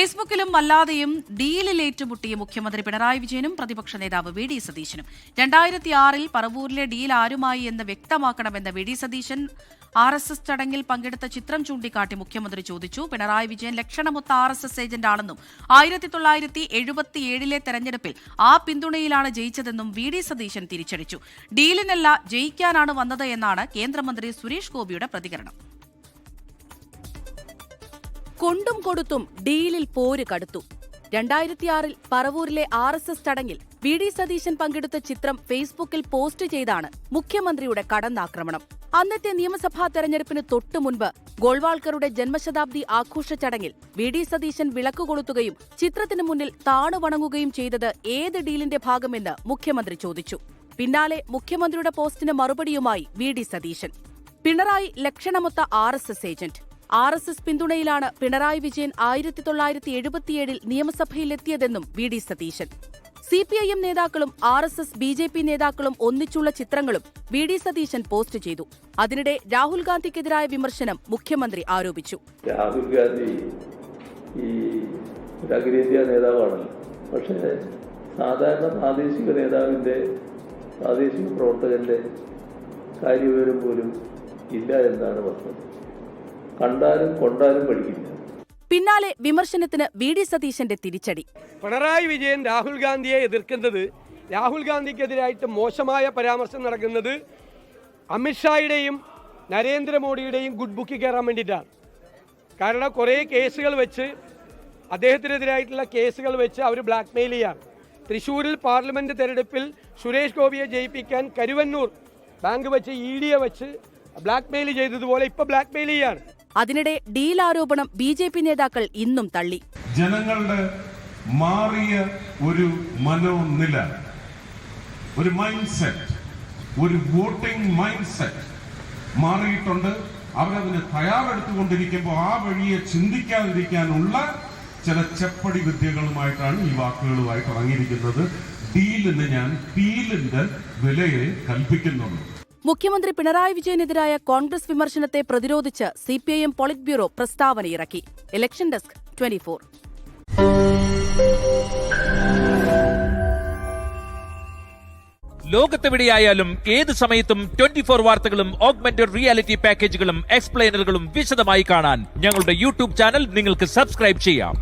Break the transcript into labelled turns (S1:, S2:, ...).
S1: ഫേസ്ബുക്കിലും അല്ലാതെയും ഡീലിൽ ഏറ്റുമുട്ടിയ മുഖ്യമന്ത്രി പിണറായി വിജയനും പ്രതിപക്ഷ നേതാവ് വി ഡി സതീശനും 2006-ൽ പറവൂരിലെ ഡീൽ ആരുമായി എന്ന് വ്യക്തമാക്കണമെന്ന് വി ഡി സതീശൻ RSS ചടങ്ങിൽ പങ്കെടുത്ത ചിത്രം ചൂണ്ടിക്കാട്ടി മുഖ്യമന്ത്രി ചോദിച്ചു. പിണറായി വിജയൻ ലക്ഷണമൊത്ത RSS ഏജന്റാണെന്നും 1977-ലെ തെരഞ്ഞെടുപ്പിൽ ആ പിന്തുണയിലാണ് ജയിച്ചതെന്നും വി ഡി സതീശൻ തിരിച്ചടിച്ചു. ഡീലിനല്ല ജയിക്കാനാണ് വന്നത് എന്നാണ് കേന്ദ്രമന്ത്രി സുരേഷ് ഗോപിയുടെ പ്രതികരണം.
S2: കൊണ്ടും കൊടുത്തും ഡീലിൽ പോര് കടുത്തു. 2006-ൽ പറവൂരിലെ RSS ചടങ്ങിൽ വി ഡി സതീശൻ പങ്കെടുത്ത ചിത്രം ഫേസ്ബുക്കിൽ പോസ്റ്റ് ചെയ്താണ് മുഖ്യമന്ത്രിയുടെ കടന്നാക്രമണം. അന്നത്തെ നിയമസഭാ തെരഞ്ഞെടുപ്പിന് തൊട്ടുമുൻപ് ഗോൾവാൾക്കറുടെ ജന്മശതാബ്ദി ആഘോഷ ചടങ്ങിൽ വി ഡി സതീശൻ വിളക്കുകൊളുത്തുകയും ചിത്രത്തിന് മുന്നിൽ താണുവണങ്ങുകയും ചെയ്തത് ഏത് ഡീലിന്റെ ഭാഗമെന്ന് മുഖ്യമന്ത്രി ചോദിച്ചു. പിന്നാലെ മുഖ്യമന്ത്രിയുടെ പോസ്റ്റിന് മറുപടിയുമായി വി ഡി സതീശൻ. പിണറായി ലക്ഷണമൊത്ത RSS ഏജന്റ്. RSS പിന്തുണയിലാണ് പിണറായി വിജയൻ 1977-ൽ നിയമസഭയിലെത്തിയതെന്നും വി ഡി സതീശൻ. CPIM നേതാക്കളും RSS BJP നേതാക്കളും ഒന്നിച്ചുള്ള ചിത്രങ്ങളും വി ഡി സതീശൻ പോസ്റ്റ് ചെയ്തു. അതിനിടെ രാഹുൽ ഗാന്ധിക്കെതിരായ വിമർശനം മുഖ്യമന്ത്രി ആരോപിച്ചു.
S3: രാഹുൽ ഗാന്ധി ഈ അഖിലേന്ത്യാ നേതാവാണല്ലോ, പക്ഷേ സാധാരണ പ്രാദേശിക നേതാവിന്റെ പ്രാദേശിക പ്രവർത്തകന്റെ കാര്യവിവരം പോലും ഇല്ല എന്നാണ് വസ്തുത. കണ്ടാലും കൊണ്ടാലും പഠിക്കില്ല.
S2: പിന്നാലെ വിമർശനത്തിന് വി ഡി സതീശന്റെ തിരിച്ചടി.
S4: പിണറായി വിജയൻ രാഹുൽ ഗാന്ധിയെ എതിർക്കുന്നത്, രാഹുൽ ഗാന്ധിക്കെതിരായിട്ട് മോശമായ പരാമർശം നടക്കുന്നത് അമിത്ഷായുടെയും നരേന്ദ്രമോദിയുടെയും ഗുഡ് ബുക്കിൽ കയറാൻ വേണ്ടിയിട്ടാണ്. കാരണം കുറേ കേസുകൾ വെച്ച്, അദ്ദേഹത്തിനെതിരായിട്ടുള്ള കേസുകൾ വെച്ച് അവർ ബ്ലാക്ക് മെയിൽ ചെയ്യാണ്. തൃശ്ശൂരിൽ പാർലമെന്റ് തെരഞ്ഞെടുപ്പിൽ സുരേഷ് ഗോപിയെ ജയിപ്പിക്കാൻ കരുവന്നൂർ ബാങ്ക് വെച്ച് ED വെച്ച് ബ്ലാക്ക് മെയിൽ ചെയ്തതുപോലെ ഇപ്പൊ ബ്ലാക്ക് മെയിൽ ചെയ്യാണ്.
S2: അതിനിടെ ഡീൽ ആരോപണം BJP നേതാക്കൾ ഇന്നും തള്ളി.
S5: ജനങ്ങളുടെ മാറിയ ഒരു മനോനില, ഒരു മൈൻഡ് സെറ്റ്, ഒരു വോട്ടിംഗ് മൈൻഡ് സെറ്റ് മാറിയിട്ടുണ്ട്. അവരതിന് തയ്യാറെടുത്തുകൊണ്ടിരിക്കുമ്പോൾ ആ വഴിയെ ചിന്തിക്കാതിരിക്കാനുള്ള ചില ചെപ്പടി വിദ്യകളുമായിട്ടാണ് ഈ വാക്കുകളുമായിട്ട് ഇറങ്ങിയിരിക്കുന്നത്. ഡീലിന് ഞാൻ പീലിന്റെ വിലയെ കൽപ്പിക്കുന്നുള്ളൂ.
S2: മുഖ്യമന്ത്രി പിണറായി വിജയനെതിരായ കോൺഗ്രസ് വിമർശനത്തെ പ്രതിരോധിച്ച് CPIM പോളിറ്റ് ബ്യൂറോ പ്രസ്താവനയിറക്കി. Election desk 24.
S6: ലോകത്തെവിടെയായാലും ഏത് സമയത്തും 24 വാർത്തകളും ഓഗ്മെന്റഡ് റിയാലിറ്റി പാക്കേജുകളും എക്സ്പ്ലെയിനറുകളും വിശദമായി കാണാൻ ഞങ്ങളുടെ YouTube ചാനൽ നിങ്ങൾക്ക് സബ്സ്ക്രൈബ് ചെയ്യാം.